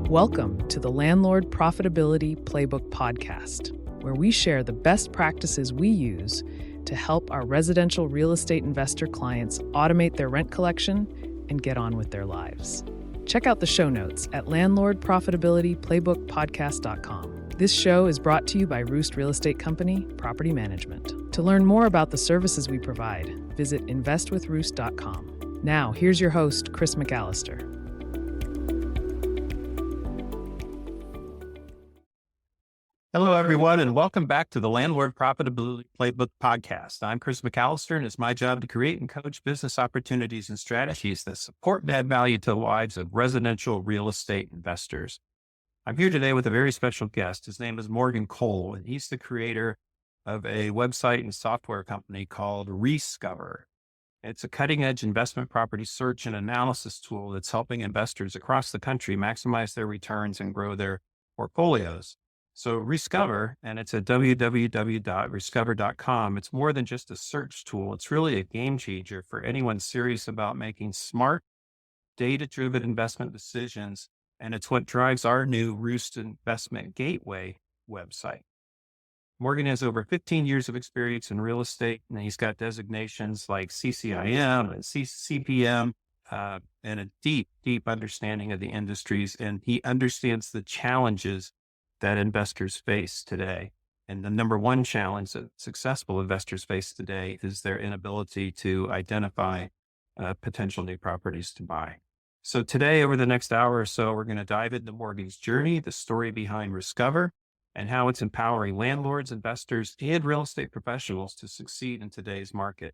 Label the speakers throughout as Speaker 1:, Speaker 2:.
Speaker 1: Welcome to the Landlord Profitability Playbook Podcast, where we share the best practices we use to help our residential real estate investor clients automate their rent collection and get on with their lives. Check out the show notes at landlordprofitabilityplaybookpodcast.com. This show is brought to you by Roost Real Estate Company Property Management. To learn more about the services we provide, visit investwithroost.com. Now, here's your host, Chris McAllister.
Speaker 2: Hello, everyone, and welcome back to the Landlord Profitability Playbook Podcast. I'm Chris McAllister, and it's my job to create and coach business opportunities and strategies that support and add value to the lives of residential real estate investors. I'm here today with a very special guest. His name is Morgan Cole, and he's the creator of a website and software company called Rescover. It's a cutting-edge investment property search and analysis tool that's helping investors across the country maximize their returns and grow their portfolios. So Rescover, and it's at www.rescover.com. It's more than just a search tool. It's really a game changer for anyone serious about making smart, data-driven investment decisions. And it's what drives our new Roost Investment Gateway website. Morgan has over 15 years of experience in real estate, and he's got designations like CCIM and CPM, and a deep understanding of the industries. And he understands the challenges that investors face today. And the number one challenge that successful investors face today is their inability to identify potential new properties to buy. So today, over the next hour or so, we're going to dive into Morgan's journey, the story behind Rescover, and how it's empowering landlords, investors, and real estate professionals to succeed in today's market.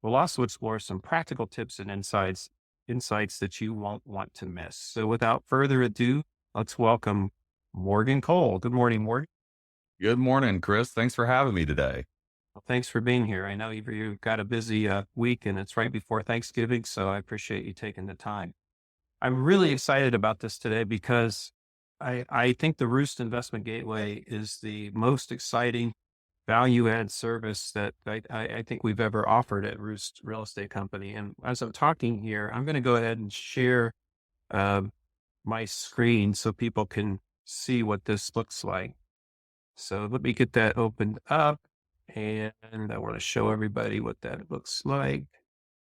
Speaker 2: We'll also explore some practical tips and insights that you won't want to miss. So without further ado, let's welcome Morgan Cole. Good morning, Morgan.
Speaker 3: Good morning, Chris. Thanks for having me today.
Speaker 2: Well, thanks for being here. I know you've got a busy week, and it's right before Thanksgiving, so I appreciate you taking the time. I'm really excited about this today because I think the Roost Investment Gateway is the most exciting value-add service that I think we've ever offered at Roost Real Estate Company. And as I'm talking here, I'm going to go ahead and share my screen so people can see what this looks like. So let me get that opened up, and I want to show everybody what that looks like.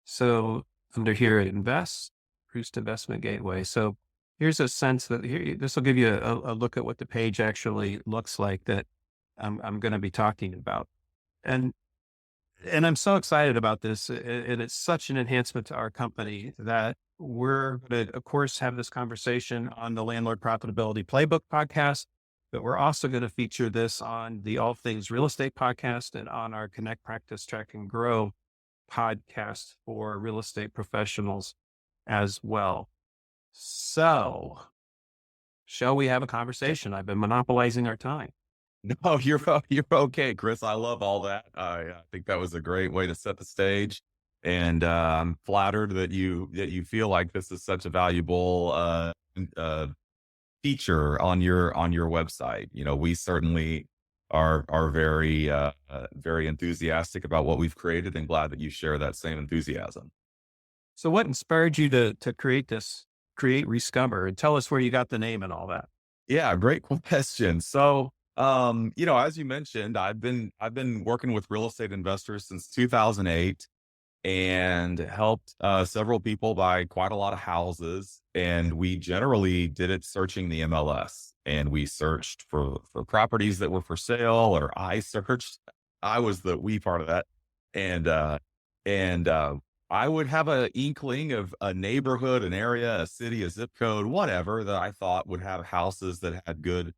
Speaker 2: So under here, Invest, Roost Investment Gateway. So here's a sense that this will give you a look at what the page actually looks like that I'm going to be talking about. And I'm so excited about this, and it's such an enhancement to our company that we're going to, of course, have this conversation on the Landlord Profitability Playbook Podcast, but we're also going to feature this on the All Things Real Estate Podcast and on our Connect, Practice, Track, and Grow podcast for real estate professionals as well. So, shall we have a conversation? I've been monopolizing our time.
Speaker 3: No, you're okay, Chris. I love all that. I think that was a great way to set the stage, and I'm flattered that you feel like this is such a valuable feature on your website. You know, we certainly are very enthusiastic about what we've created, and glad that you share that same enthusiasm.
Speaker 2: So, what inspired you to create Rescover, and tell us where you got the name and all that?
Speaker 3: Yeah, great question. So, as you mentioned, I've been working with real estate investors since 2008 and helped several people buy quite a lot of houses. And we generally did it searching the MLS, and we searched for properties that were for sale, or I was the we part of that. And I would have an inkling of a neighborhood, an area, a city, a zip code, whatever, that I thought would have houses that had good,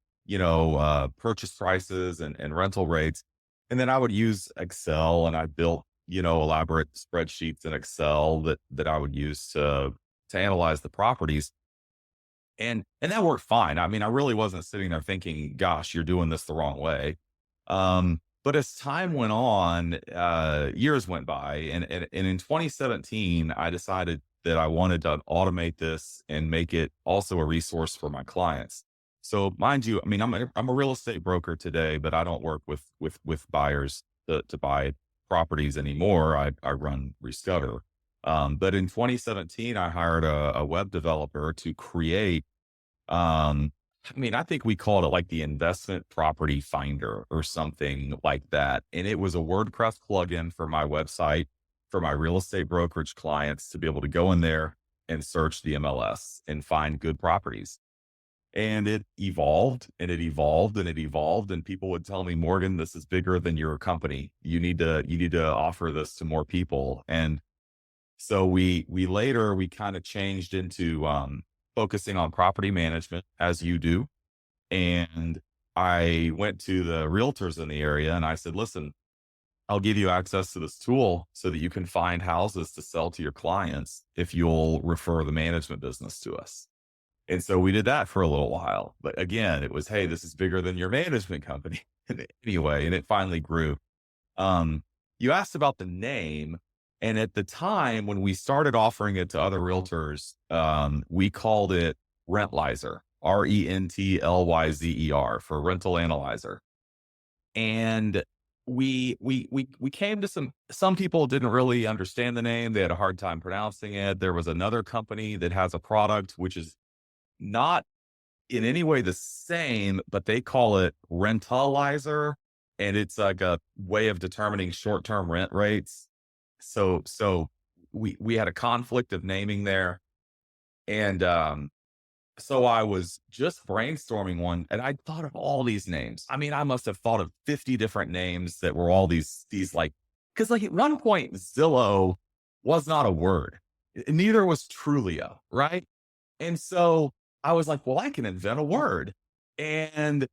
Speaker 3: purchase prices and rental rates. And then I would use Excel, and I built, elaborate spreadsheets in Excel that I would use to analyze the properties. And that worked fine. I mean, I really wasn't sitting there thinking, gosh, you're doing this the wrong way. But as time went on, years went by, and in 2017, I decided that I wanted to automate this and make it also a resource for my clients. So mind you, I mean, I'm a real estate broker today, but I don't work with buyers to buy properties anymore. I run Rescover. But in 2017, I hired a web developer to create I mean, I think we called it like the investment property finder or something like that. And it was a WordPress plugin for my website, for my real estate brokerage clients to be able to go in there and search the MLS and find good properties. And it evolved and it evolved and it evolved. And people would tell me, Morgan, this is bigger than your company. You need to offer this to more people. And so we later, we kind of changed into, focusing on property management as you do. And I went to the realtors in the area and I said, listen, I'll give you access to this tool so that you can find houses to sell to your clients if you'll refer the management business to us. And so we did that for a little while. But again, it was, hey, this is bigger than your management company anyway. And it finally grew. You asked about the name. And at the time when we started offering it to other realtors, we called it Rentlyzer, Rentlyzer for rental analyzer. And we came to some people didn't really understand the name. They had a hard time pronouncing it. There was another company that has a product, which is not in any way the same, but they call it Rentlyzer. And it's like a way of determining short-term rent rates. So we had a conflict of naming there. And, so I was just brainstorming one and I thought of all these names. I mean, I must have thought of 50 different names that were all these like, cause like at one point Zillow was not a word. Neither was Trulia. Right. And so I was like, well, I can invent a word. And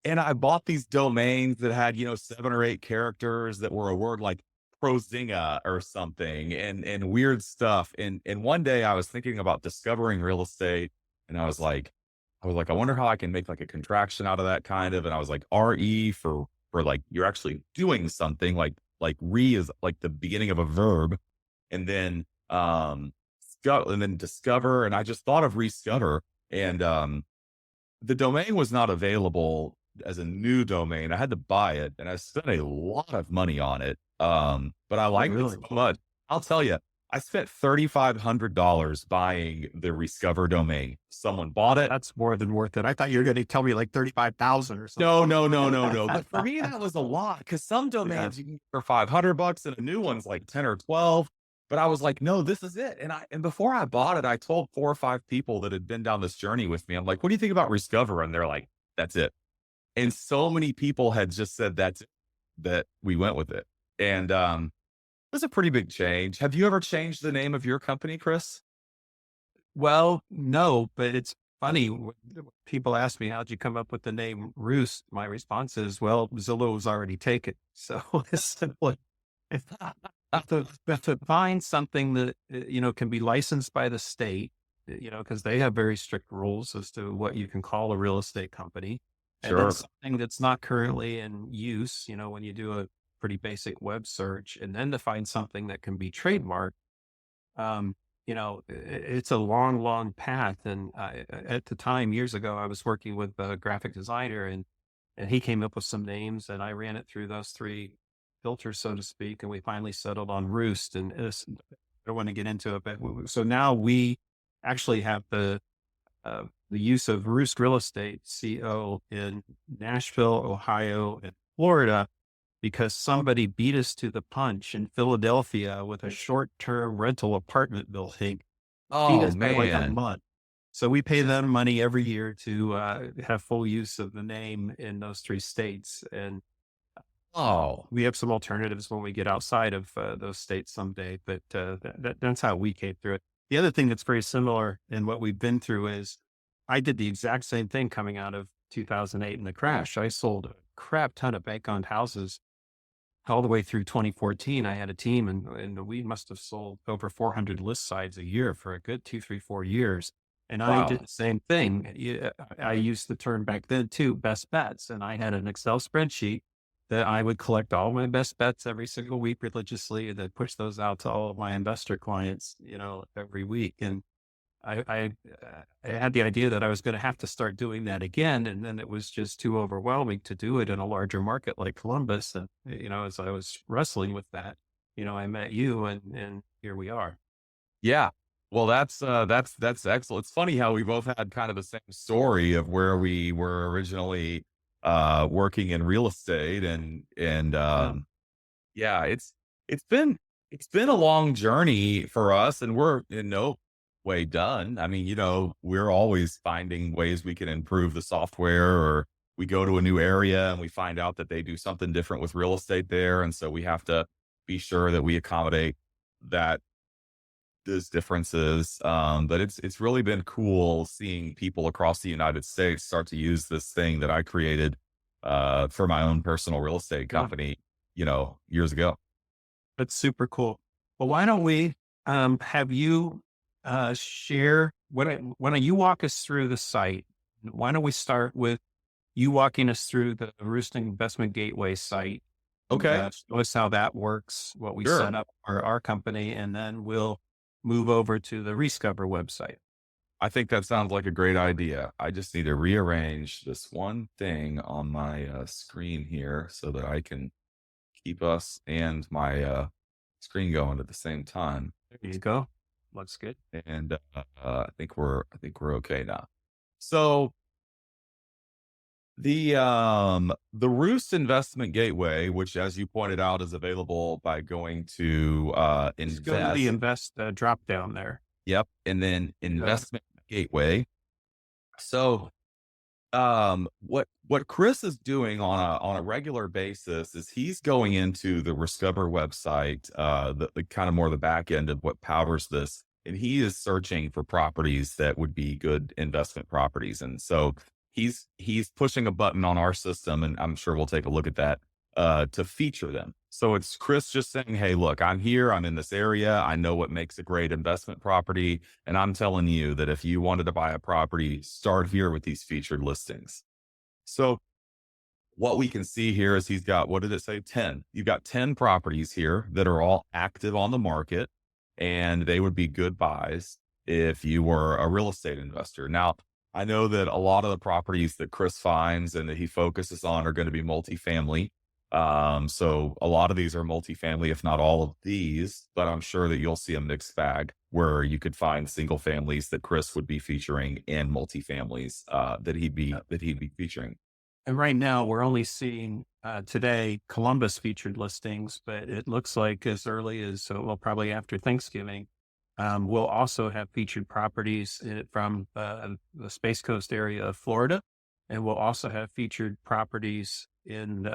Speaker 3: I bought these domains that had, 7 or 8 characters that were a word like Prozinga or something and weird stuff. And one day I was thinking about discovering real estate and I was like, I wonder how I can make like a contraction out of that kind of. And I was like, RE for like, you're actually doing something like re is like the beginning of a verb. And then, discover. And I just thought of Rescover and, the domain was not available as a new domain. I had to buy it and I spent a lot of money on it. But I liked it so much. I'll tell you, I spent $3,500 buying the Rescover domain. Someone bought it.
Speaker 2: That's more than worth it. I thought you were going to tell me like 35,000 or something.
Speaker 3: No. But for me, that was a lot because some domains you can get for $500 and a new one's like 10 or 12. But I was like, no, this is it. And before I bought it, I told 4 or 5 people that had been down this journey with me. I'm like, what do you think about Rescover? And they're like, that's it. And so many people had just said that's it, that we went with it. And, it was a pretty big change. Have you ever changed the name of your company, Chris?
Speaker 2: Well, no, but it's funny. When people ask me, how'd you come up with the name Roost? My response is, well, Zillow was already taken. So it's simply, if to find something that, can be licensed by the state, because they have very strict rules as to what you can call a real estate company. And
Speaker 3: Sure.
Speaker 2: then something that's not currently in use, when you do a pretty basic web search, and then to find something that can be trademarked, it's a long, long path. And at the time, years ago, I was working with a graphic designer and he came up with some names and I ran it through those 3 filters, so to speak. And we finally settled on Roost. And I don't want to get into it, but so now we actually have the use of Roost Real Estate CO in Nashville, Ohio, and Florida, because somebody beat us to the punch in Philadelphia with a short-term rental apartment building. Beat
Speaker 3: Oh
Speaker 2: us by like a
Speaker 3: man.
Speaker 2: month. So we pay them money every year to have full use of the name in those 3 states. And
Speaker 3: Oh,
Speaker 2: we have some alternatives when we get outside of those states someday, but that's how we came through it. The other thing that's very similar in what we've been through is I did the exact same thing coming out of 2008 and the crash. I sold a crap ton of bank-owned houses all the way through 2014. I had a team and we must have sold over 400 list sides a year for a good 2, 3, 4 years. And I did
Speaker 3: wow.
Speaker 2: the same thing. I used the term back then too, best bets. And I had an Excel spreadsheet that I would collect all my best bets every single week religiously and then push those out to all of my investor clients, every week. And I had the idea that I was going to have to start doing that again. And then it was just too overwhelming to do it in a larger market like Columbus. And, as I was wrestling with that, I met you and here we are.
Speaker 3: Yeah. Well, that's excellent. It's funny how we both had kind of the same story of where we were originally working in real estate, and
Speaker 2: Yeah.
Speaker 3: yeah, it's been it's been a long journey for us, and we're in no way done. I mean, we're always finding ways we can improve the software, or we go to a new area and we find out that they do something different with real estate there, and so we have to be sure that we accommodate that those differences. But it's really been cool seeing people across the United States start to use this thing that I created for my own personal real estate
Speaker 2: Yeah.
Speaker 3: company, years ago.
Speaker 2: That's super cool. Well, why don't we have you share why don't you walk us through the site? Why don't we start with you walking us through the Roosting Investment Gateway site?
Speaker 3: Okay,
Speaker 2: Show us how that works, what we
Speaker 3: sure.
Speaker 2: set up for our company, and then we'll move over to the Rescover website.
Speaker 3: I think that sounds like a great idea. I just need to rearrange this one thing on my screen here so that I can keep us and my screen going at the same time.
Speaker 2: There you go. Looks good.
Speaker 3: And I think we're okay now. So the Roost Investment Gateway, which, as you pointed out, is available by going to
Speaker 2: Just go to the
Speaker 3: invest.
Speaker 2: invest drop down there.
Speaker 3: Yep, and then
Speaker 2: Yeah.
Speaker 3: investment gateway. So what Chris is doing on a regular basis is he's going into the Rescover website, the kind of more the back end of what powers this, and he is searching for properties that would be good investment properties. And so he's pushing a button on our system, and I'm sure we'll take a look at that to feature them. So it's Chris just saying, "Hey, look, I'm here. I'm in this area. I know what makes a great investment property. And I'm telling you that if you wanted to buy a property, start here with these featured listings." So what we can see here is he's got, what did it say? 10. You've got 10 properties here that are all active on the market, and they would be good buys if you were a real estate investor. Now, I know that a lot of the properties that Chris finds and that he focuses on are going to be multifamily. So a lot of these are multifamily, if not all of these, but I'm sure that you'll see a mixed bag where you could find single families that Chris would be featuring and multifamilies that he'd be featuring.
Speaker 2: And right now we're only seeing today Columbus featured listings, but it looks like as early as, well, probably after Thanksgiving, we'll also have featured properties from the Space Coast area of Florida. And we'll also have featured properties in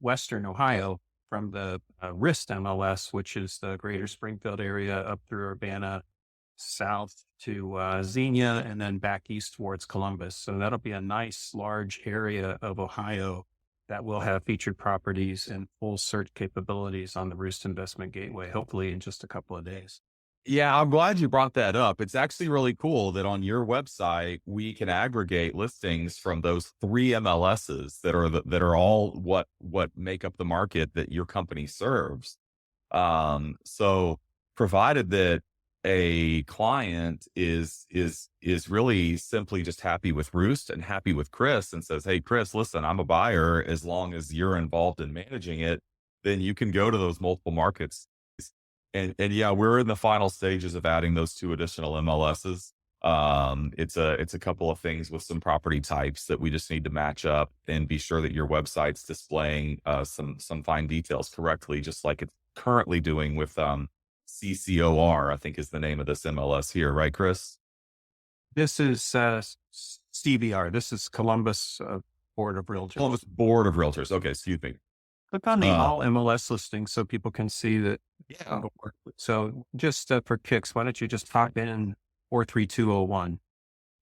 Speaker 2: Western Ohio from the RIST MLS, which is the greater Springfield area up through Urbana, south to Xenia, and then back east towards Columbus. So that'll be a nice large area of Ohio that will have featured properties and full search capabilities on the Roost Investment Gateway, hopefully in just a couple of days.
Speaker 3: Yeah, I'm glad you brought that up. It's actually really cool that on your website we can aggregate listings from those three MLSs that are all what make up the market that your company serves. So provided that a client is really simply just happy with Roost and happy with Chris and says, "Hey, Chris, listen, I'm a buyer. As long as you're involved in managing it, then you can go to those multiple markets." And yeah, we're in the final stages of adding those two additional MLSs. It's a couple of things with some property types that we just need to match up and be sure that your website's displaying some fine details correctly, just like it's currently doing with CCOR, I think is the name of this MLS here, right, Chris?
Speaker 2: This is CBR. This is Columbus Board of Realtors.
Speaker 3: Columbus Board of Realtors. Okay, excuse me.
Speaker 2: Click on the all MLS listings so people can see that.
Speaker 3: Yeah.
Speaker 2: So just for kicks, why don't you just type in 43201?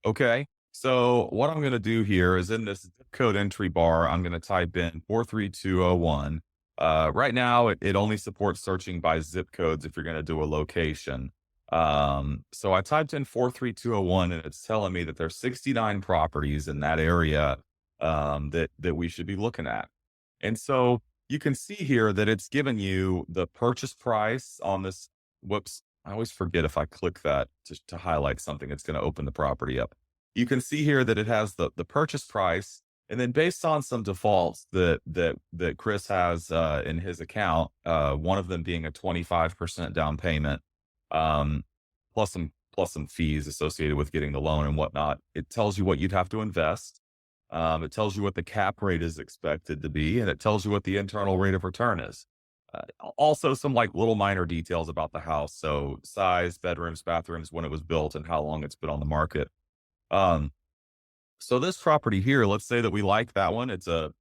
Speaker 3: Okay. So what I'm going to do here is in this zip code entry bar, I'm going to type in 43201. Right now, it only supports searching by zip codes if you're going to do a location. So I typed in 43201 and it's telling me that there's 69 properties in that area that we should be looking at. And so you can see here that it's given you the purchase price on this. Whoops. I always forget if I click that to highlight something, it's going to open the property up. You can see here that it has the purchase price. And then based on some defaults that Chris has in his account, one of them being a 25% down payment, plus some fees associated with getting the loan and whatnot. It tells you what you'd have to invest. It tells you what the cap rate is expected to be, and it tells you what the internal rate of return is. Also some like little minor details about the house. So size, bedrooms, bathrooms, when it was built, and how long it's been on the market. So this property here, let's say that we like that one. It's a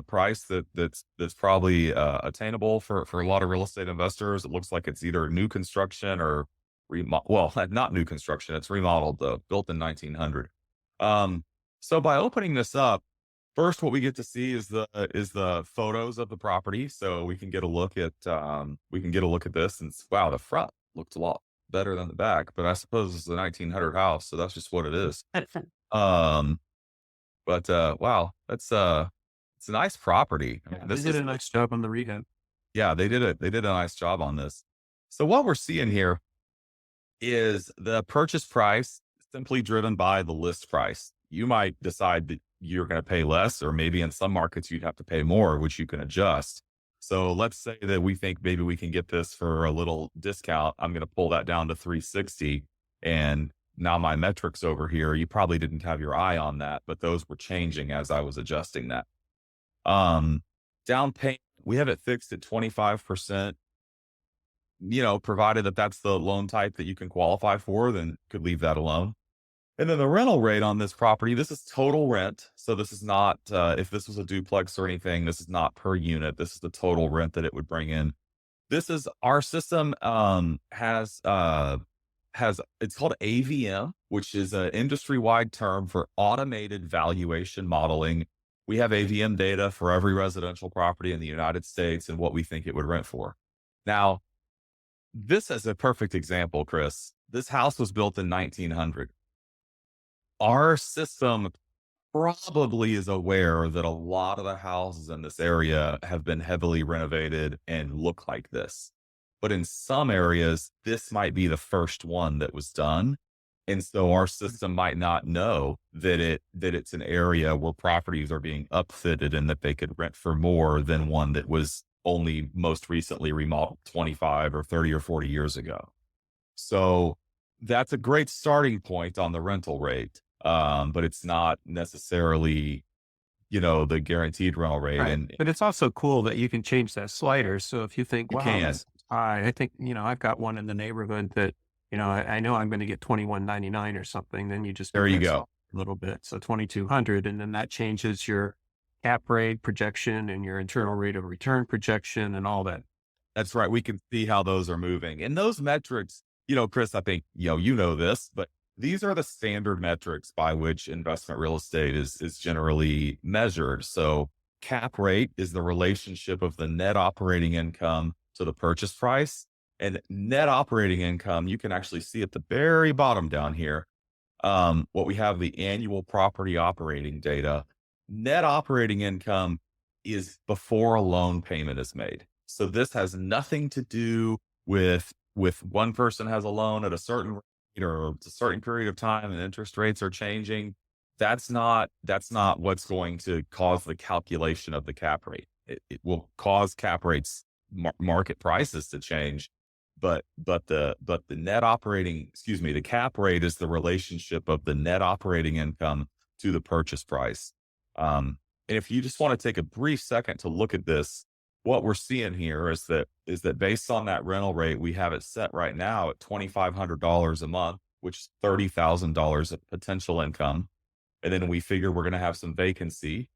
Speaker 3: price that's probably attainable for a lot of real estate investors. It looks like it's either new construction or well, not new construction. It's remodeled though, built in 1900. So by opening this up, first what we get to see is the photos of the property, so we can get a look at this, and wow, the front looked a lot better than the back, but I suppose it's a 1900 house, so that's just what it is. Um, but wow, it's a nice property. I mean,
Speaker 2: Yeah, they did a nice job on the rehab.
Speaker 3: Yeah, they did a nice job on this. So what we're seeing here is the purchase price simply driven by the list price. You might decide that you're going to pay less, or maybe in some markets you'd have to pay more, which you can adjust. So let's say that we think maybe we can get this for a little discount. I'm going to pull that down to 360. And now my metrics over here, you probably didn't have your eye on that, but those were changing as I was adjusting that. Down payment, we have it fixed at 25%. Provided that that's the loan type that you can qualify for, then could leave that alone. And then the rental rate on this property, this is total rent. So this is not, if this was a duplex or anything, this is not per unit. This is the total rent that it would bring in. This is our system, has, it's called AVM, which is an industry-wide term for automated valuation modeling. We have AVM data for every residential property in the United States and what we think it would rent for. Now, this is a perfect example, Chris. This house was built in 1900. Our system probably is aware that a lot of the houses in this area have been heavily renovated and look like this. But in some areas, this might be the first one that was done. And so our system might not know that it's an area where properties are being upfitted and that they could rent for more than one that was only most recently remodeled 25 or 30 or 40 years ago. So that's a great starting point on the rental rate. But it's not necessarily, the guaranteed rental rate.
Speaker 2: Right. But it's also cool that you can change that slider. So if you think, wow, that's high, I think, I've got one in the neighborhood that, I know I'm going to get $21.99 or something. Then you just,
Speaker 3: there you go,
Speaker 2: a little bit. So 2,200. And then that changes your cap rate projection and your internal rate of return projection and all that.
Speaker 3: That's right. We can see how those are moving. And those metrics, Chris, I think, this, but these are the standard metrics by which investment real estate is generally measured. So cap rate is the relationship of the net operating income to the purchase price. And net operating income, you can actually see at the very bottom down here, what we have, the annual property operating data. Net operating income is before a loan payment is made. So this has nothing to do with one person has a loan at a certain rate or a certain period of time and interest rates are changing. That's not what's going to cause the calculation of the cap rate. It will cause cap rates, market prices to change, but the net operating, the cap rate is the relationship of the net operating income to the purchase price. And if you just want to take a brief second to look at this, what we're seeing here is that based on that rental rate, we have it set right now at $2,500 a month, which is $30,000 of potential income. And then we figure we're going to have some vacancy.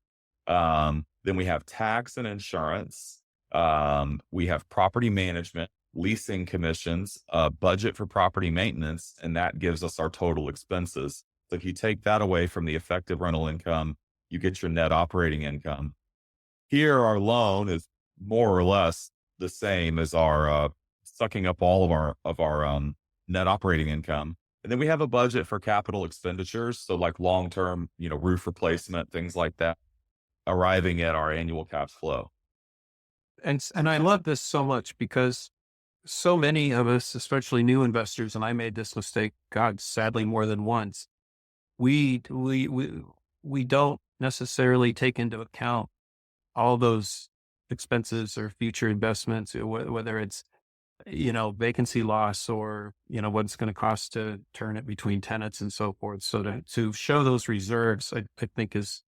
Speaker 3: Then we have tax and insurance. We have property management, leasing commissions, budget for property maintenance, and that gives us our total expenses. So if you take that away from the effective rental income, you get your net operating income. Here, our loan is more or less the same as our sucking up all of our net operating income. And then we have a budget for capital expenditures. So like long-term, roof replacement, things like that, arriving at our annual cash flow.
Speaker 2: And I love this so much because so many of us, especially new investors, and I made this mistake, God, sadly more than once, we don't necessarily take into account all those expenses or future investments, whether it's vacancy loss or, what it's going to cost to turn it between tenants and so forth. So to show those reserves, I think is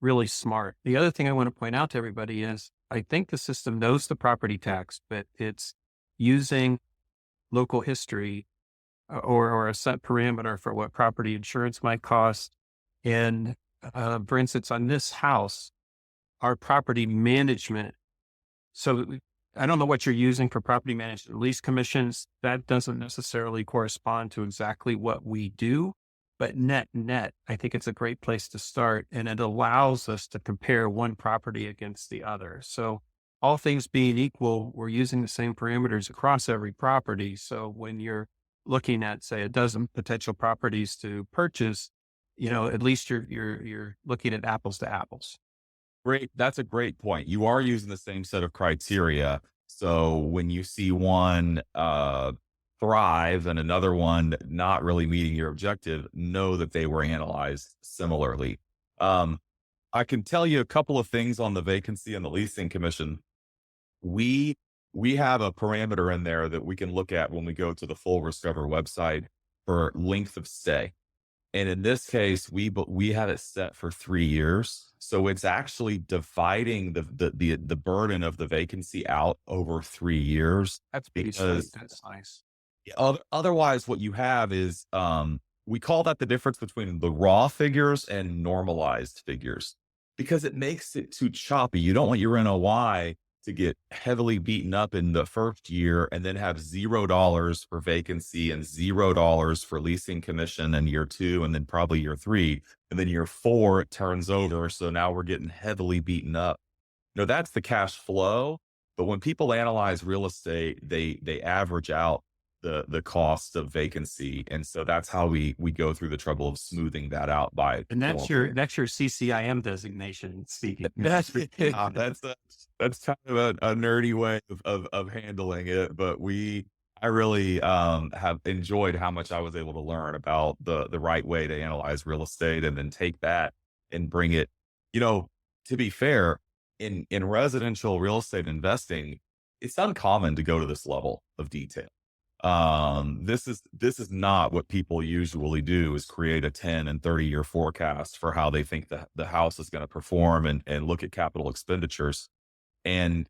Speaker 2: really smart. The other thing I want to point out to everybody is I think the system knows the property tax, but it's using local history or a set parameter for what property insurance might cost. And for instance, on this house, our property management. So I don't know what you're using for property management lease commissions. That doesn't necessarily correspond to exactly what we do, but net, I think it's a great place to start. And it allows us to compare one property against the other. So all things being equal, we're using the same parameters across every property. So when you're looking at, say, a dozen potential properties to purchase, at least you're looking at apples to apples.
Speaker 3: Great. That's a great point. You are using the same set of criteria. So when you see one thrive and another one not really meeting your objective, know that they were analyzed similarly. I can tell you a couple of things on the vacancy and the leasing commission. We have a parameter in there that we can look at when we go to the full Rescover website for length of stay. And in this case, we have it set for 3 years. So it's actually dividing the burden of the vacancy out over 3 years.
Speaker 2: That's pretty sweet. That's nice.
Speaker 3: Otherwise, what you have is, we call that the difference between the raw figures and normalized figures, because it makes it too choppy. You don't want your NOI to get heavily beaten up in the first year and then have $0 for vacancy and $0 for leasing commission in year 2, and then probably year 3, and then year 4, it turns over. So now we're getting heavily beaten up. That's the cash flow. But when people analyze real estate, they average out the cost of vacancy. And so that's how we go through the trouble of smoothing that out by.
Speaker 2: And that's your CCIM designation speaking.
Speaker 3: That's kind of a nerdy way of handling it. But I really have enjoyed how much I was able to learn about the right way to analyze real estate and then take that and bring it, to be fair, in residential real estate investing, it's uncommon to go to this level of detail. This is not what people usually do, is create a 10 and 30 year forecast for how they think the house is going to perform and look at capital expenditures. And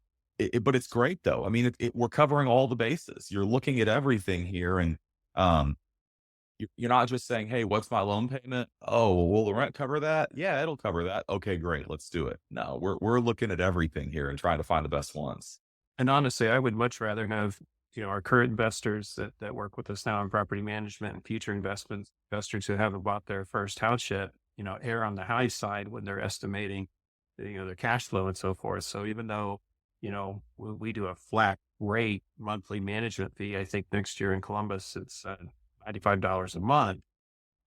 Speaker 3: but it's great though. I mean, we're covering all the bases. You're looking at everything here, and you're not just saying, "Hey, what's my loan payment? Oh, well, will the rent cover that? Yeah, it'll cover that. Okay, great, let's do it." No, we're looking at everything here and trying to find the best ones.
Speaker 2: And honestly, I would much rather have our current investors that work with us now in property management and future investors who haven't bought their first house yet, err on the high side when they're estimating, their cash flow and so forth. So even though, we do a flat rate monthly management fee, I think next year in Columbus, it's $95 a month.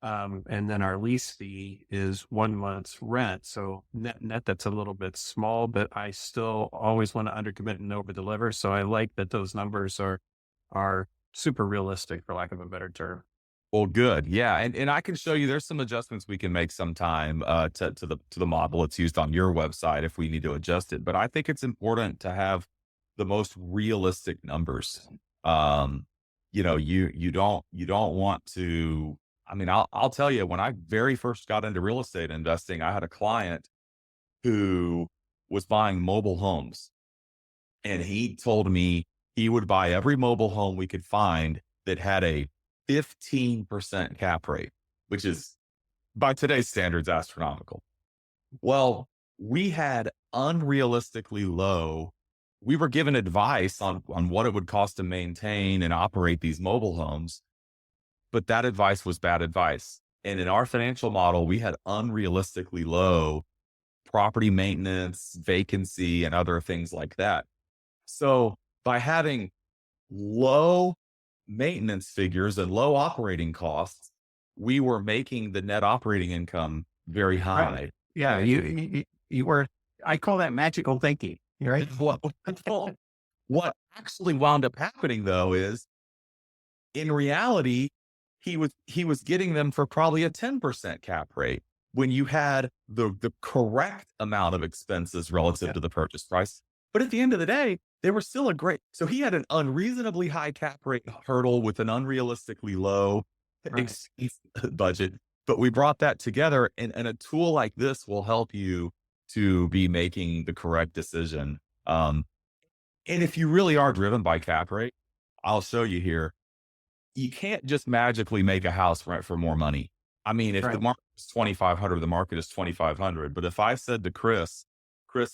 Speaker 2: And then our lease fee is 1 month's rent. So net, that's a little bit small, but I still always want to undercommit and over deliver. So I like that those numbers are super realistic, for lack of a better term.
Speaker 3: Well, good. Yeah. And I can show you, there's some adjustments we can make sometime to the model it's used on your website if we need to adjust it. But I think it's important to have the most realistic numbers. You don't want to. I mean, I'll tell you, when I very first got into real estate investing, I had a client who was buying mobile homes, and he told me he would buy every mobile home we could find that had a 15% cap rate, which is by today's standards astronomical. Well, we had unrealistically low. We were given advice on what it would cost to maintain and operate these mobile homes, but that advice was bad advice. And in our financial model, we had unrealistically low property maintenance, vacancy, and other things like that. So by having low maintenance figures and low operating costs, we were making the net operating income very high.
Speaker 2: Right. Yeah. You were, I call that magical thinking, right?
Speaker 3: What actually wound up happening though is, in reality, he was getting them for probably a 10% cap rate when you had the correct amount of expenses relative to the purchase price. But at the end of the day, they were still so he had an unreasonably high cap rate hurdle with an unrealistically low
Speaker 2: Right.
Speaker 3: budget. But we brought that together, and a tool like this will help you to be making the correct decision. And if you really are driven by cap rate, I'll show you here. You can't just magically make a house rent for more money. I mean, if the
Speaker 2: Right.
Speaker 3: market is 2,500, the market is 2,500. But if I said to Chris,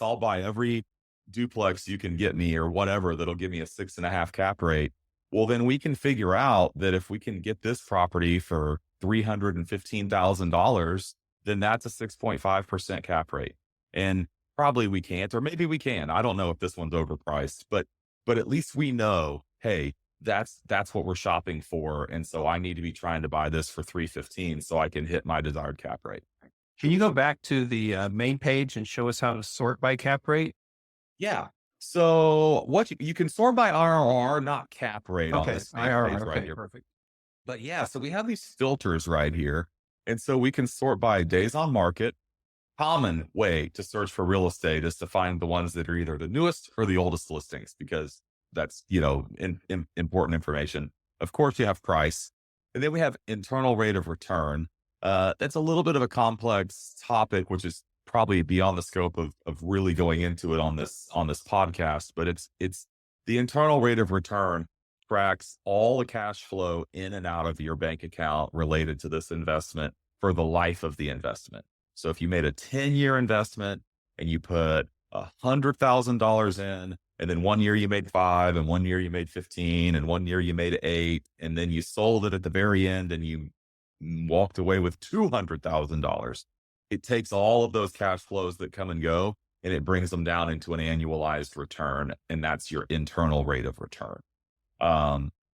Speaker 3: I'll buy every duplex you can get me or whatever, that'll give me a 6.5 cap rate. Well, then we can figure out that if we can get this property for $315,000, then that's a 6.5% cap rate. And probably we can't, or maybe we can. I don't know if this one's overpriced, but at least we know, hey, that's what we're shopping for. And so I need to be trying to buy this for 315 so I can hit my desired cap rate.
Speaker 2: Can you go back to the main page and show us how to sort by cap rate?
Speaker 3: Yeah. So what you can sort by IRR, not cap rate on this main
Speaker 2: IRR,
Speaker 3: page right
Speaker 2: okay,
Speaker 3: here.
Speaker 2: perfect.
Speaker 3: But yeah, so we have these filters right here. And so we can sort by days on market. Common way to search for real estate is to find the ones that are either the newest or the oldest listings, because that's, important information. Of course, you have price, and then we have internal rate of return. That's a little bit of a complex topic, which is probably beyond the scope of really going into it on this podcast. But it's the internal rate of return tracks all the cash flow in and out of your bank account related to this investment for the life of the investment. So if you made a 10-year investment and you put $100,000 in, and then 1 year you made 5, and 1 year you made 15, and 1 year you made 8, and then you sold it at the very end and you walked away with $200,000, it takes all of those cash flows that come and go, and it brings them down into an annualized return. And that's your internal rate of return.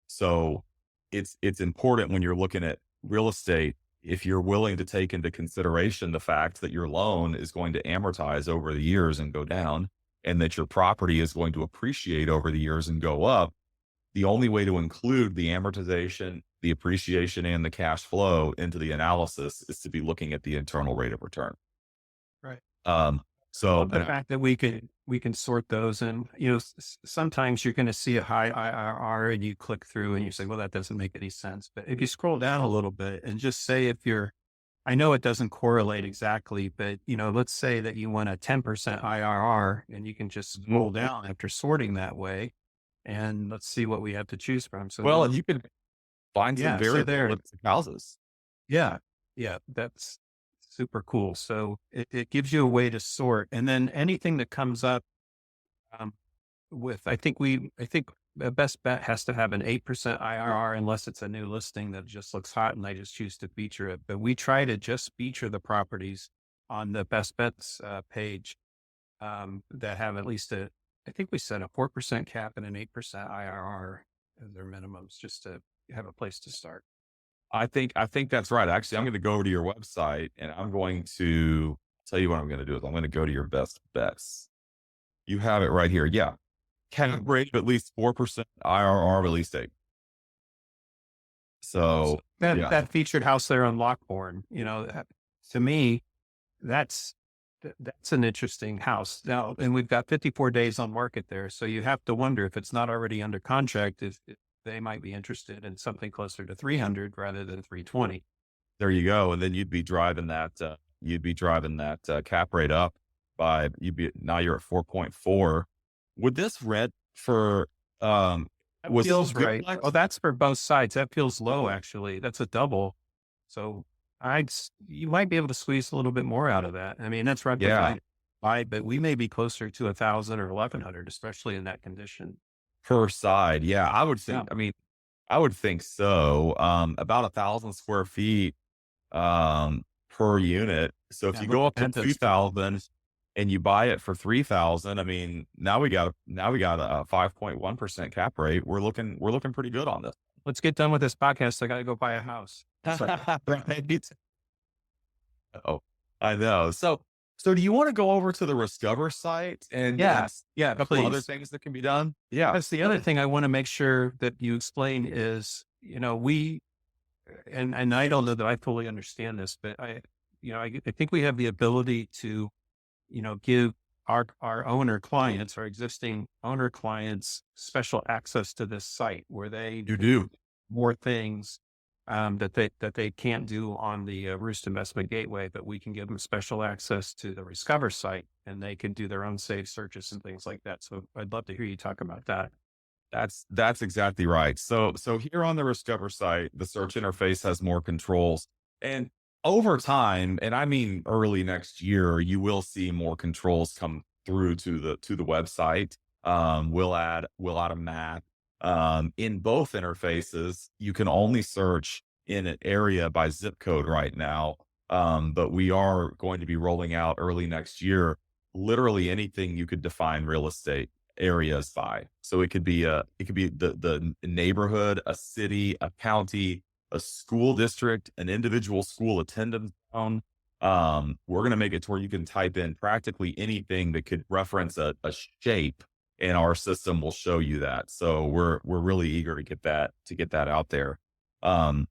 Speaker 3: So it's important when you're looking at real estate, if you're willing to take into consideration the fact that your loan is going to amortize over the years and go down, and that your property is going to appreciate over the years and go up, the only way to include the amortization, the appreciation, and the cash flow into the analysis is to be looking at the internal rate of return.
Speaker 2: Right.
Speaker 3: So
Speaker 2: the fact that we can sort those, and sometimes you're going to see a high IRR and you click through and you say, well, that doesn't make any sense. But if you scroll down a little bit and just say, I know it doesn't correlate exactly, but let's say that you want a 10% IRR, and you can just scroll down after sorting that way, and let's see what we have to choose from. So,
Speaker 3: and you can find some very realistic houses.
Speaker 2: Yeah. That's super cool. So it gives you a way to sort, and then anything that comes up I think the best bet has to have an 8% IRR, unless it's a new listing that just looks hot and I just choose to feature it. But we try to just feature the properties on the best bets page that have at least I think we set a 4% cap and an 8% IRR as their minimums, just to have a place to start.
Speaker 3: I think that's right. Actually, I'm going to go over to your website, and I'm going to tell you what I'm going to do is I'm going to go to your best bets. You have it right here. Yeah. Cap rate of at least 4% IRR release date. So
Speaker 2: that featured house there on Lockbourne, to me, that's an interesting house now. And we've got 54 days on market there. So you have to wonder if it's not already under contract, if they might be interested in something closer to 300 rather than 320.
Speaker 3: There you go. And then you'd be driving that cap rate up by, now you're at 4.4. Would this rent for,
Speaker 2: feels right. Oh, that's for both sides. That feels low, actually. That's a double. So you might be able to squeeze a little bit more out of that. I mean, that's right.
Speaker 3: Yeah.
Speaker 2: But we may be closer to 1,000 or 1,100, especially in that condition.
Speaker 3: Per side. Yeah. I would think, I would think so. About 1,000 square feet, per unit. So if you go up to 2,000 and you buy it for 3,000, I mean, now we got a 5.1% cap rate. We're looking pretty good on this.
Speaker 2: Let's get done with this podcast. I got to go buy a house.
Speaker 3: Right. Oh, I know. So do you want to go over to the Rescover site and a couple other things that can be done? Yeah.
Speaker 2: That's the other thing I want to make sure that you explain is, and I don't know that I fully understand this, but I think we have the ability to, give our owner clients, our existing owner clients, special access to this site where they
Speaker 3: You do.
Speaker 2: more things that they can't do on the Roost Investment Gateway, but we can give them special access to the Rescover site, and they can do their own safe searches and things like that. So I'd love to hear you talk about that.
Speaker 3: That's exactly right. So here on the Rescover site, the search interface has more controls, and over time, and I mean early next year, you will see more controls come through to the website. We'll add a map. In both interfaces, you can only search in an area by zip code right now. But we are going to be rolling out early next year, literally anything you could define real estate areas by. So it could be the neighborhood, a city, a county, a school district, an individual school attendance zone. We're going to make it to where you can type in practically anything that could reference a shape, and our system will show you that. So we're really eager to get that out there. But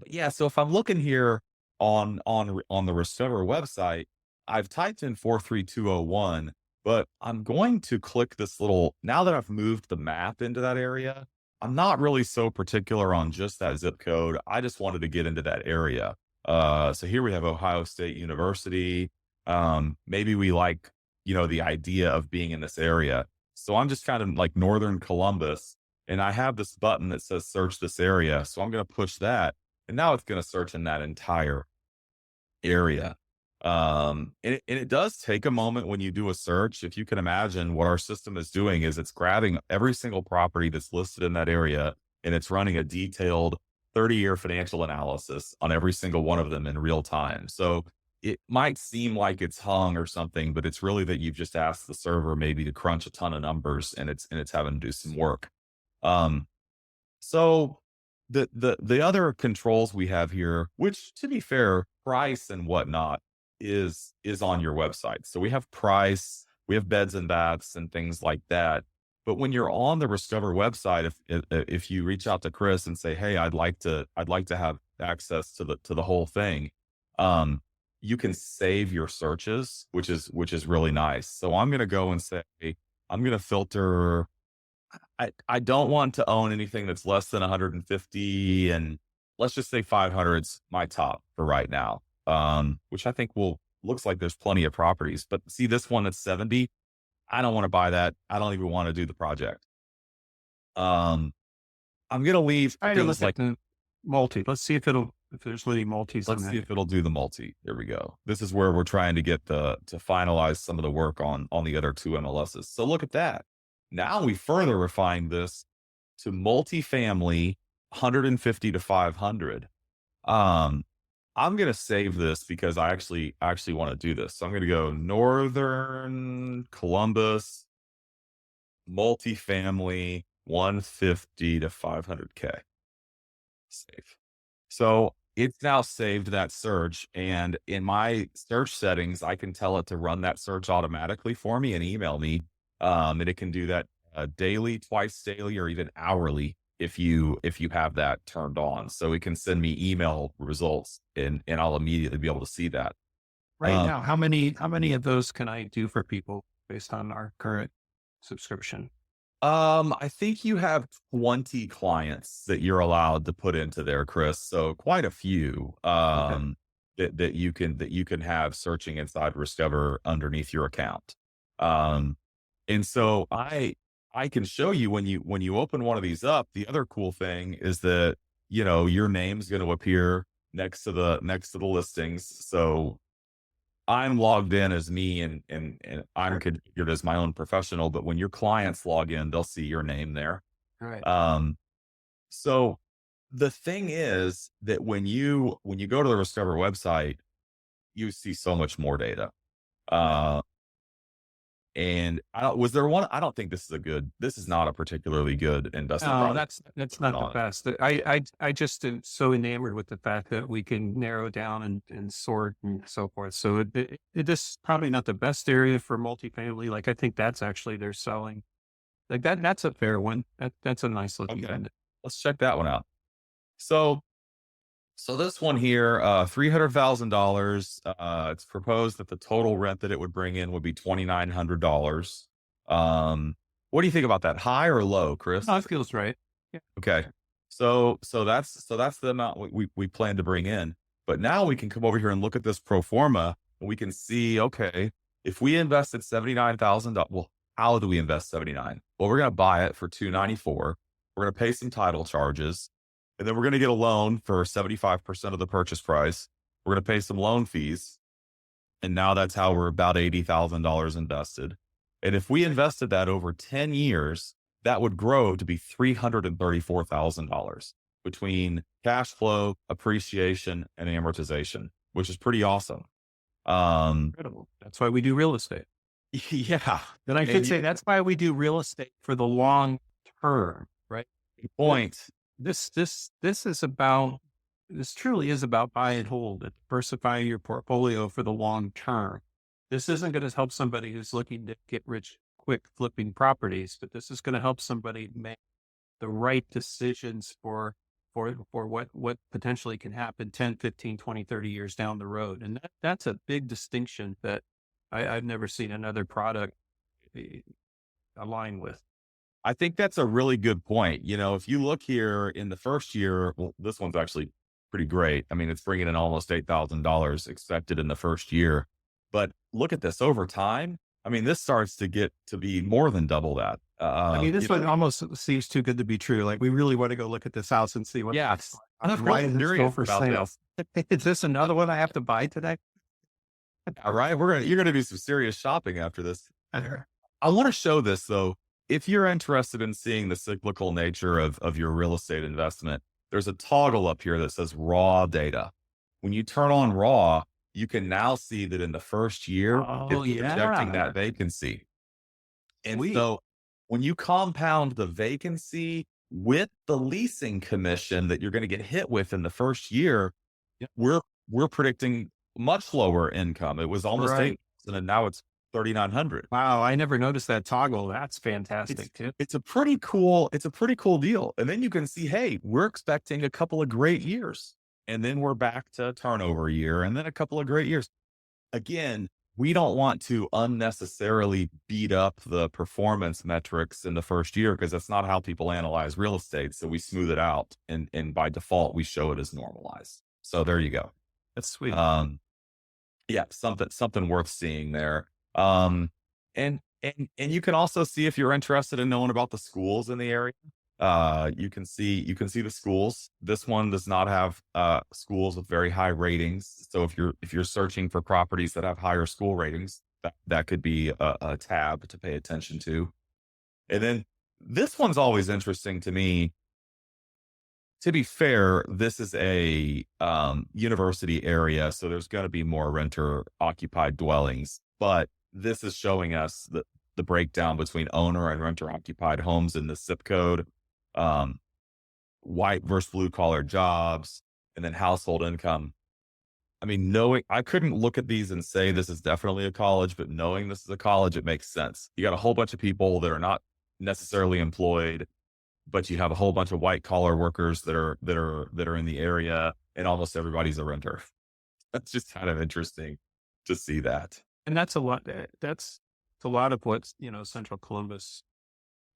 Speaker 3: yeah, so if I'm looking here on the Rescover website, I've typed in 43201, but I'm going to click this little, now that I've moved the map into that area, I'm not really so particular on just that zip code. I just wanted to get into that area. So here we have Ohio State University. Maybe we like, the idea of being in this area. So I'm just kind of like Northern Columbus, and I have this button that says search this area. So I'm going to push that, and now it's going to search in that entire area. And it does take a moment when you do a search. If you can imagine, what our system is doing is it's grabbing every single property that's listed in that area, and it's running a detailed 30-year financial analysis on every single one of them in real time. So it might seem like it's hung or something, but it's really that you've just asked the server maybe to crunch a ton of numbers, and it's having to do some work. So the other controls we have here, which to be fair, price and whatnot, is on your website. So we have price, we have beds and baths and things like that. But when you're on the Rescover website, if you reach out to Chris and say, "Hey, I'd like to have access to the whole thing," you can save your searches, which is really nice. So I'm going to go and say, I'm going to filter. I don't want to own anything that's less than 150, and let's just say 500's my top for right now. Which I think looks like there's plenty of properties, but see this one that's 70. I don't want to buy that. I don't even want to do the project. I'm going to leave things like
Speaker 2: the multi. Let's see if there's any multis.
Speaker 3: Let's see if it'll do the multi. There we go. This is where we're trying to get to finalize some of the work on the other two MLSs. So look at that. Now we further refine this to multifamily 150 to 500. I'm going to save this because I actually want to do this. So I'm going to go Northern Columbus, multifamily, 150 to 500K. Save. So it's now saved that search. And in my search settings, I can tell it to run that search automatically for me and email me. And it can do that daily, twice daily, or even hourly if you have that turned on. So it can send me email results and I'll immediately be able to see that.
Speaker 2: Right now, how many of those can I do for people based on our current subscription?
Speaker 3: I think you have 20 clients that you're allowed to put into there, Chris. So quite a few that you can have searching inside Rescover underneath your account. And so I can show you when you open one of these up, the other cool thing is that, your name's going to appear next to the listings. So I'm logged in as me and I'm configured as my own professional, but when your clients log in, they'll see your name there.
Speaker 2: All right.
Speaker 3: So the thing is that when you go to the Rescover website, you see so much more data. And was there one? I don't think this is not a particularly good investment product.
Speaker 2: That's not the best. I just am so enamored with the fact that we can narrow down and sort and so forth. So it is probably not the best area for multifamily. Like I think that's actually they're selling like that. That's a fair one. That's a nice looking one.
Speaker 3: Let's check that one out. So So this one here, $300,000. It's proposed that the total rent that it would bring in would be $2,900. What do you think about that? High or low, Chris?
Speaker 2: No, it feels right. Yeah.
Speaker 3: Okay. So that's the amount we plan to bring in. But now we can come over here and look at this pro forma, and we can see, okay, if we invested $79,000, well, how do we invest 79? Well, we're going to buy it for $294. We're going to pay some title charges, and then we're going to get a loan for 75% of the purchase price. We're going to pay some loan fees. And now that's how we're about $80,000 invested. And if we invested that over 10 years, that would grow to be $334,000 between cash flow, appreciation, and amortization, which is pretty awesome.
Speaker 2: Incredible. That's why we do real estate.
Speaker 3: Yeah.
Speaker 2: And I should say that's why we do real estate for the long term, right?
Speaker 3: Point.
Speaker 2: This truly is about buy and hold and diversifying your portfolio for the long term. This isn't going to help somebody who's looking to get rich quick flipping properties, but this is going to help somebody make the right decisions for what potentially can happen 10, 15, 20, 30 years down the road. And that's a big distinction that I've never seen another product align with.
Speaker 3: I think that's a really good point. If you look here in the first year, well, this one's actually pretty great. I mean, it's bringing in almost $8,000 expected in the first year. But look at this over time. I mean, this starts to get to be more than double that.
Speaker 2: This one almost seems too good to be true. Like, we really want to go look at this house and see what.
Speaker 3: Yeah,
Speaker 2: I'm why is this still for sale? Is this another one I have to buy today?
Speaker 3: All right, you're gonna do some serious shopping after this. I want to show this though. If you're interested in seeing the cyclical nature of your real estate investment, there's a toggle up here that says raw data. When you turn on raw, you can now see that in the first year, it's projecting that vacancy. And so when you compound the vacancy with the leasing commission that you're going to get hit with in the first year, we're predicting much lower income. It was almost 8,000 and now it's 3,900.
Speaker 2: Wow. I never noticed that toggle. That's fantastic too.
Speaker 3: It's a pretty cool deal. And then you can see, hey, we're expecting a couple of great years. And then we're back to turnover year and then a couple of great years. Again, we don't want to unnecessarily beat up the performance metrics in the first year because that's not how people analyze real estate. So we smooth it out and by default, we show it as normalized. So there you go.
Speaker 2: That's sweet.
Speaker 3: Yeah, something worth seeing there. And you can also see if you're interested in knowing about the schools in the area. You can see the schools. This one does not have schools with very high ratings. So if you're searching for properties that have higher school ratings, that could be a tab to pay attention to. And then this one's always interesting to me. To be fair, this is a university area, so there's going to be more renter occupied dwellings. But this is showing us the breakdown between owner and renter occupied homes in the zip code. White versus blue collar jobs, and then household income. I mean, I couldn't look at these and say this is definitely a college, but knowing this is a college, it makes sense. You got a whole bunch of people that are not necessarily employed, but you have a whole bunch of white collar workers that are in the area, and almost everybody's a renter. That's just kind of interesting to see that.
Speaker 2: And that's a lot. That's a lot of what Central Columbus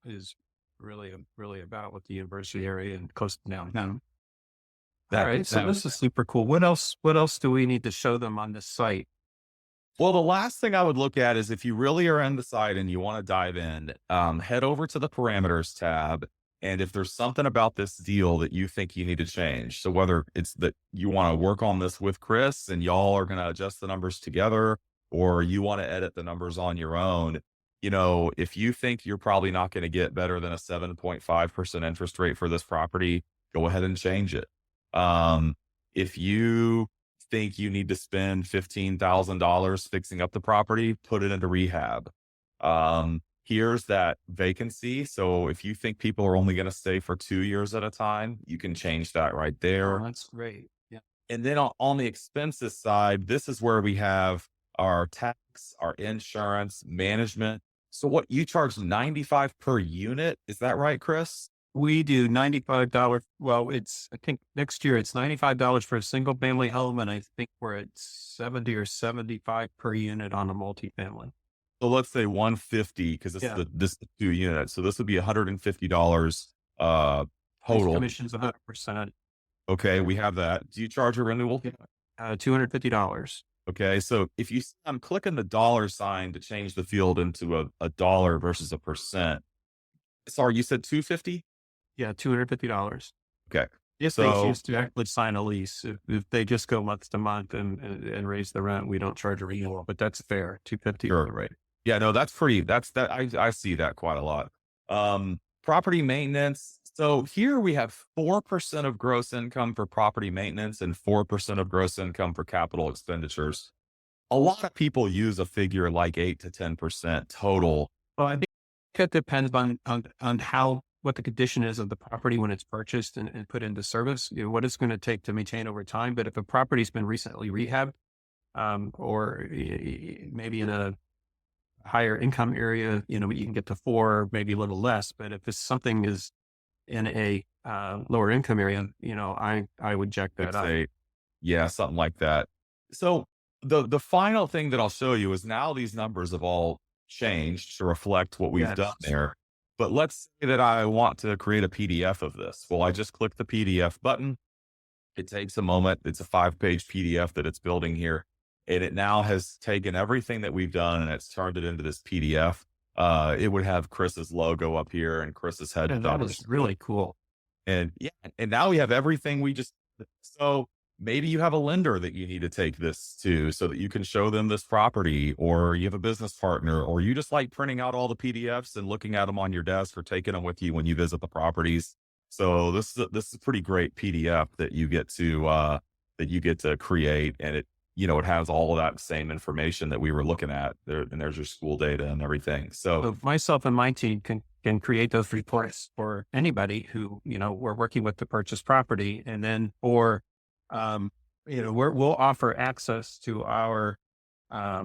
Speaker 2: is really about, with the university area and close to downtown. All right, so this is super cool. What else do we need to show them on this site?
Speaker 3: Well, the last thing I would look at is if you really are on the site and you want to dive in, head over to the parameters tab. And if there's something about this deal that you think you need to change, so whether it's that you want to work on this with Chris and y'all are going to adjust the numbers together, or you want to edit the numbers on your own, if you think you're probably not going to get better than a 7.5% interest rate for this property, go ahead and change it. If you think you need to spend $15,000 fixing up the property, put it into rehab. Here's that vacancy. So if you think people are only going to stay for 2 years at a time, you can change that right there.
Speaker 2: Oh, that's great. Yeah.
Speaker 3: And then on the expenses side, this is where we have our tax, our insurance, management. So what you charge $95 per unit. Is that right, Chris?
Speaker 2: We do $95. Well, I think next year it's $95 for a single family home. And I think we're at 70 or 75 per unit on a multifamily.
Speaker 3: So let's say 150, because this is the 2 units. So this would be $150 total.
Speaker 2: Commission's 100%.
Speaker 3: Okay, we have that. Do you charge a renewal?
Speaker 2: $250.
Speaker 3: Okay, so if I'm clicking the dollar sign to change the field into a dollar versus a percent. Sorry, you said 250?
Speaker 2: Yeah, $250.
Speaker 3: Okay.
Speaker 2: If they choose to actually sign a lease, if they just go month to month and raise the rent, we don't charge a renewal, but that's fair. $250.
Speaker 3: Sure. Right. Yeah, no, that's that. I see that quite a lot. Property maintenance. So here we have 4% of gross income for property maintenance and 4% of gross income for capital expenditures. A lot of people use a figure like 8 to 10% total.
Speaker 2: Well, I think it depends on what the condition is of the property when it's purchased and put into service, what it's going to take to maintain over time. But if a property's been recently rehabbed, or maybe in a higher income area, you can get to 4, maybe a little less. But if something is in a lower income area, I would jack that up.
Speaker 3: Yeah, something like that. So the final thing that I'll show you is now these numbers have all changed to reflect what we've done there. But let's say that I want to create a PDF of this. Well, I just click the PDF button. It takes a moment. It's a 5-page PDF that it's building here. And it now has taken everything that we've done and it's turned it into this PDF. It would have Chris's logo up here and Chris's head.
Speaker 2: Yeah, that was really cool.
Speaker 3: And now we have everything so maybe you have a lender that you need to take this to so that you can show them this property, or you have a business partner, or you just like printing out all the PDFs and looking at them on your desk or taking them with you when you visit the properties. So this is a pretty great PDF that you get to create. And it has all of that same information that we were looking at there, and there's your school data and everything. So
Speaker 2: myself and my team can create those reports for anybody who, we're working with to purchase property. And then we'll offer access to our, I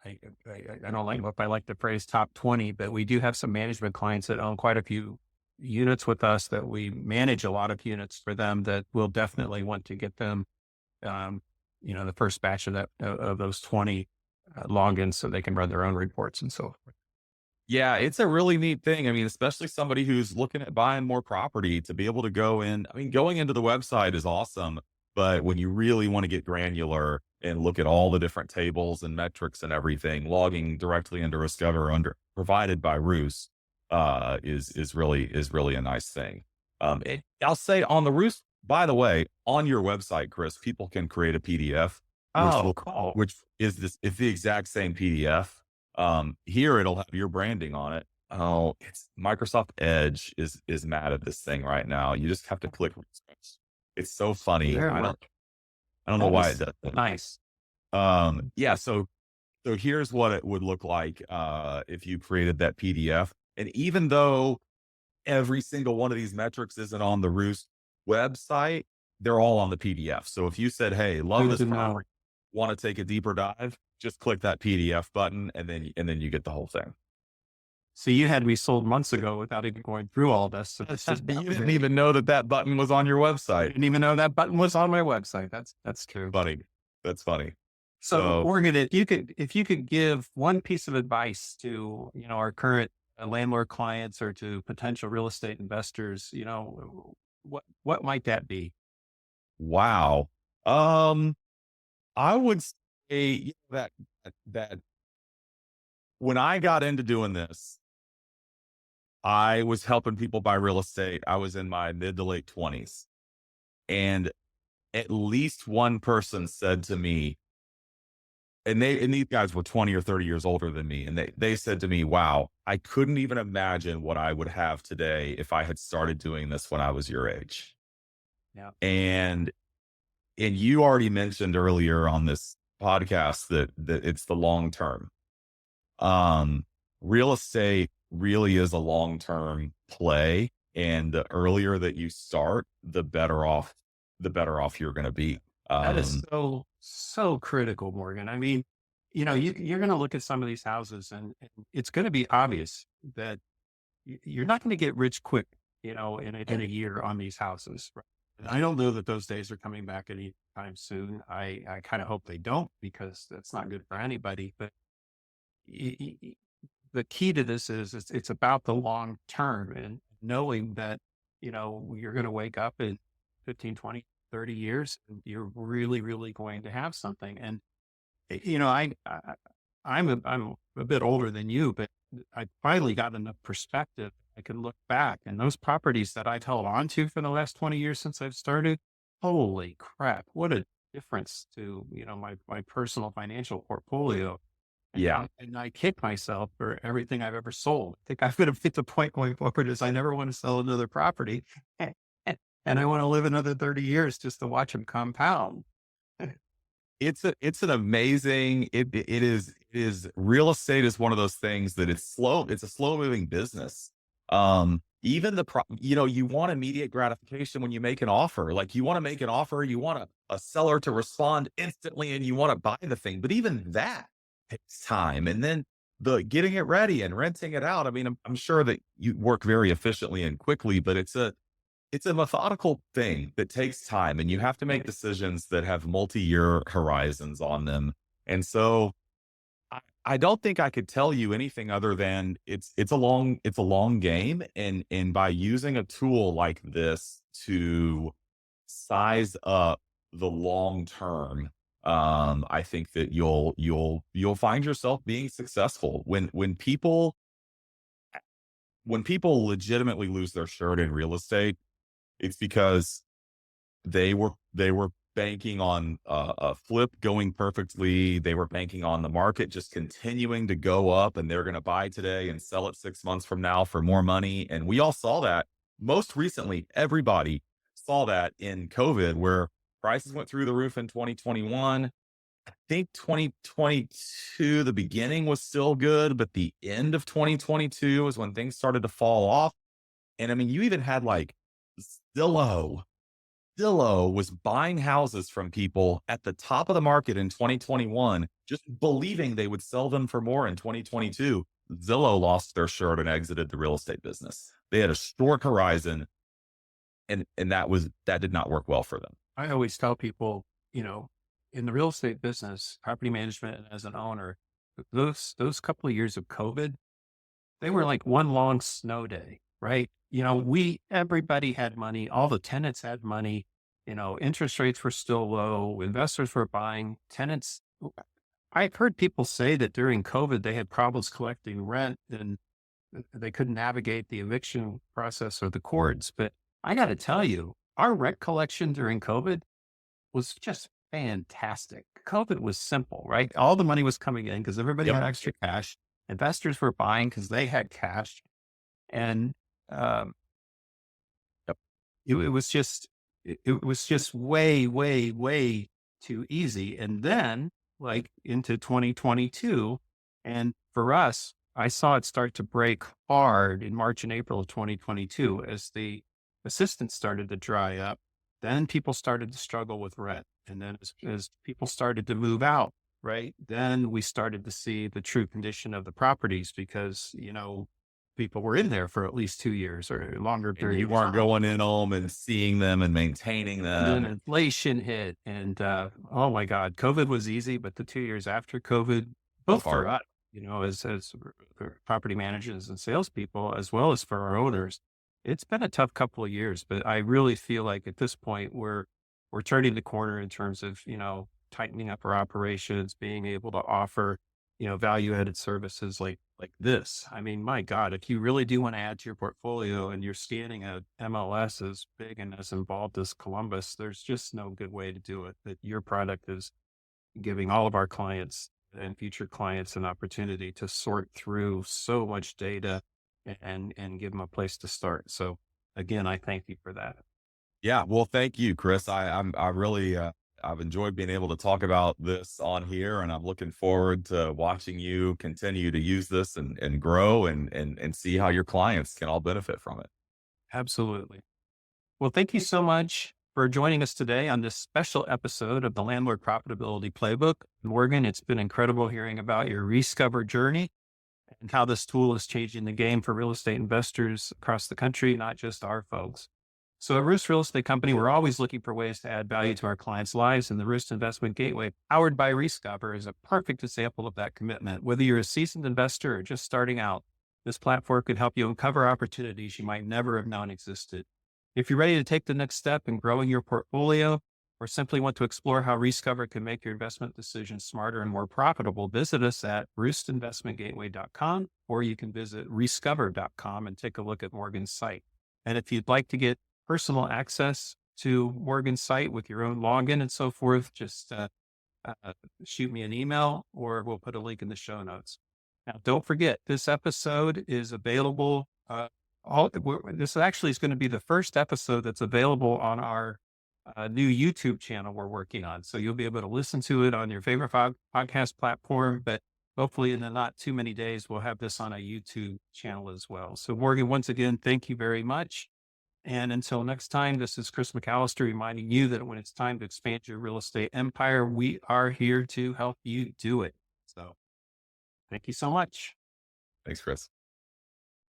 Speaker 2: don't like if I like the phrase top 20, but we do have some management clients that own quite a few units with us that we manage a lot of units for them that will definitely want to get them, the first batch of those 20 logins so they can run their own reports and so forth.
Speaker 3: Yeah, it's a really neat thing. I mean, especially somebody who's looking at buying more property to be able to going into the website is awesome. But when you really want to get granular and look at all the different tables and metrics and everything, logging directly into Rescover provided by Roos, is really a nice thing. I'll say on the Roos, by the way, on your website, Chris, people can create a PDF, which is the exact same PDF. Here it'll have your branding on it. Oh, it's Microsoft Edge is mad at this thing right now. You just have to click. It's so funny. I don't know why it does that.
Speaker 2: Nice.
Speaker 3: Yeah. So here's what it would look like, if you created that PDF. And even though every single one of these metrics isn't on the Roos website, they're all on the PDF. So if you said, hey, love this property, want to take a deeper dive, just click that PDF button and then you get the whole thing.
Speaker 2: So you had me sold months ago without even going through all this. So
Speaker 3: you didn't even know that button was on your website.
Speaker 2: I didn't even know that button was on my website. That's true.
Speaker 3: Funny. That's funny.
Speaker 2: So Morgan, if you could give one piece of advice to, our current landlord clients or to potential real estate investors, what might that be?
Speaker 3: Wow. I would say that when I got into doing this, I was helping people buy real estate. I was in my mid to late 20s. And at least one person said to me, and these guys were 20 or 30 years older than me. And they said to me, wow, I couldn't even imagine what I would have today if I had started doing this when I was your age.
Speaker 2: Yeah.
Speaker 3: And you already mentioned earlier on this podcast that it's the long term. Real estate really is a long-term play. And the earlier that you start, the better off you're going to be.
Speaker 2: That is so critical, Morgan. I mean, you're going to look at some of these houses and it's going to be obvious that you're not going to get rich quick in a year on these houses. Right? And I don't know that those days are coming back anytime soon. I kind of hope they don't, because that's not good for anybody. But the key to this is it's about the long term, and knowing that, you're going to wake up in 15, 20, 30 years, and you're really, really going to have something. And, I'm a bit older than you, but I finally got enough perspective. I can look back, and those properties that I've held on to for the last 20 years since I've started, holy crap, what a difference to, my personal financial portfolio.
Speaker 3: Yeah.
Speaker 2: And I kick myself for everything I've ever sold. I think I'm going to hit the point going forward is I never want to sell another property. And I want to live another 30 years just to watch them compound.
Speaker 3: It's an amazing, it is real estate is one of those things that it's a slow moving business. Even you want immediate gratification when you make an offer. Like, you want to make an offer, you want a seller to respond instantly, and you want to buy the thing. But even that takes time. And then the getting it ready and renting it out. I mean, I'm sure that you work very efficiently and quickly, but it's a methodical thing that takes time, and you have to make decisions that have multi-year horizons on them. And so I don't think I could tell you anything other than it's a long game. And by using a tool like this to size up the long term, I think that you'll find yourself being successful. When people legitimately lose their shirt in real estate, it's because they were banking on a flip going perfectly. They were banking on the market just continuing to go up, and they're going to buy today and sell it 6 months from now for more money. And we all saw that. Most recently, everybody saw that in COVID, where prices went through the roof in 2021. I think 2022, the beginning was still good, but the end of 2022 is when things started to fall off. And I mean, you even had like Zillow was buying houses from people at the top of the market in 2021, just believing they would sell them for more in 2022. Zillow lost their shirt and exited the real estate business. They had a short horizon, and that did not work well for them.
Speaker 2: I always tell people, in the real estate business, property management, and as an owner, those couple of years of COVID, they were like one long snow day, right? Everybody had money. All the tenants had money. Interest rates were still low. Investors were buying. Tenants, I've heard people say that during COVID, they had problems collecting rent and they couldn't navigate the eviction process or the courts. But I got to tell you, our rent collection during COVID was just fantastic. COVID was simple, right? All the money was coming in because everybody had extra cash. Investors were buying because they had cash. And it was just way, way, way too easy. And then, like, into 2022, and for us, I saw it start to break hard in March and April of 2022 as the assistance started to dry up. Then people started to struggle with rent, and then as people started to move out, right, then we started to see the true condition of the properties, because people were in there for at least 2 years or longer period.
Speaker 3: You weren't going in them and seeing them and maintaining them.
Speaker 2: And then inflation hit, and oh my God, COVID was easy, but the 2 years after COVID, both for us, as property managers and salespeople, as well as for our owners, it's been a tough couple of years. But I really feel like at this point we're turning the corner in terms of tightening up our operations, being able to offer value-added services like this. I mean, my God, if you really do want to add to your portfolio and you're scanning a MLS as big and as involved as Columbus, there's just no good way to do it. That your product is giving all of our clients and future clients an opportunity to sort through so much data and give them a place to start. So again, I thank you for that.
Speaker 3: Yeah. Well, thank you, Chris. I really, I've enjoyed being able to talk about this on here, and I'm looking forward to watching you continue to use this and grow and see how your clients can all benefit from it.
Speaker 2: Absolutely. Well, thank you so much for joining us today on this special episode of the Landlord Profitability Playbook. Morgan, it's been incredible hearing about your Rescover journey. and how this tool is changing the game for real estate investors across the country, not just our folks. So at Roost Real Estate Company, we're always looking for ways to add value to our clients' lives, and the Roost Investment Gateway, powered by Rescover, is a perfect example of that commitment. Whether you're a seasoned investor or just starting out, this platform could help you uncover opportunities you might never have known existed. If you're ready to take the next step in growing your portfolio, or simply want to explore how Rescover can make your investment decisions smarter and more profitable, visit us at roostinvestmentgateway.com, or you can visit rescover.com and take a look at Morgan's site. And if you'd like to get personal access to Morgan's site with your own login and so forth, just shoot me an email, or we'll put a link in the show notes. Now, don't forget, this episode is available. This actually is going to be the first episode that's available on our new YouTube channel we're working on. So you'll be able to listen to it on your favorite podcast platform, but hopefully in the not too many days, we'll have this on a YouTube channel as well. So Morgan, once again, thank you very much. And until next time, this is Chris McAllister reminding you that when it's time to expand your real estate empire, we are here to help you do it. So thank you so much.
Speaker 3: Thanks, Chris.